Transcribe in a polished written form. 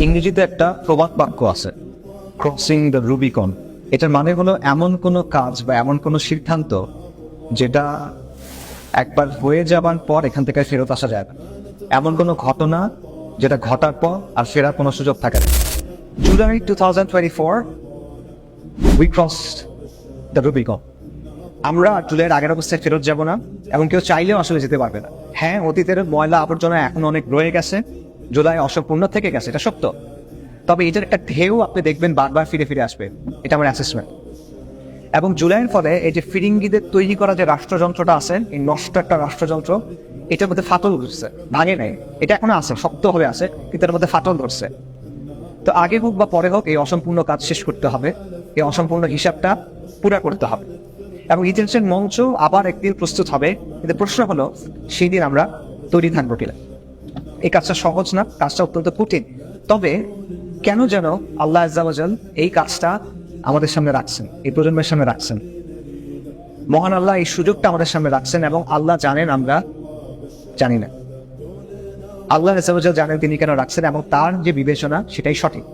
ইংরেজিতে একটা প্রবাদ বাক্য আছে, ক্রসিং দ্য রুবিকন। এটার মানে হলো এমন কোনো কাজ বা এমন কোনো সিদ্ধান্ত যেটা একবার হয়ে যাবার পর এখান থেকে ফেরত আসা যায় না, এমন কোনো ঘটনা যেটা ঘটার পর আর ফেরার কোনো সুযোগ থাকে না। July 2024 we crossed the Rubicon. আমরা জুলাইয়ের আগের অবস্থায় ফেরত যাব না, এবং কেউ চাইলেও আসলে যেতে পারবে না। হ্যাঁ, অতীতের ময়লা আবর্জনা এখন অনেক রয়ে গেছে, জুলাই অসম্পূর্ণ থেকে গেছে, এটা সত্য। তবে এটার একটা ঢেউ আপনি দেখবেন বারবার ফিরে ফিরে আসবে, এটা আমার অ্যাসেসমেন্ট। এবং জুলাইয়ের ফলে এই যে ফিরিঙ্গিদের তৈরি করা যে রাষ্ট্রযন্ত্রটা আছে, এই নষ্ট একটা রাষ্ট্রযন্ত্র, এটার মধ্যে ফাটল ধরছে, ভাঙে নাই, এটা এখনো আছে, শক্তভাবে আছে, কিন্তু এর মধ্যে ফাটল ধরছে। তো আগে হোক বা পরে হোক এই অসম্পূর্ণ কাজ শেষ করতে হবে, এই অসম্পূর্ণ হিসাবটা পুরা করতে হবে, এবং ইতিহাসের মঞ্চ আবার একদিন প্রস্তুত হবে। কিন্তু প্রশ্ন হলো, সেই দিন আমরা তৈরি থাকবো কিনা। এই কাজটা সহজ না, কাজটা অত্যন্ত কঠিন। তবে কেন যেন আল্লাহ আজ্জা ওয়াজাল এই কাজটা আমাদের সামনে রাখছেন, এই প্রজন্মের সামনে রাখছেন। মহান আল্লাহ এই সুযোগটা আমাদের সামনে রাখছেন, এবং আল্লাহ জানেন, আমরা জানি না। আল্লাহ আজ্জা ওয়াজাল জানেন তিনি কেন রাখছেন, এবং তার যে বিবেচনা সেটাই সঠিক।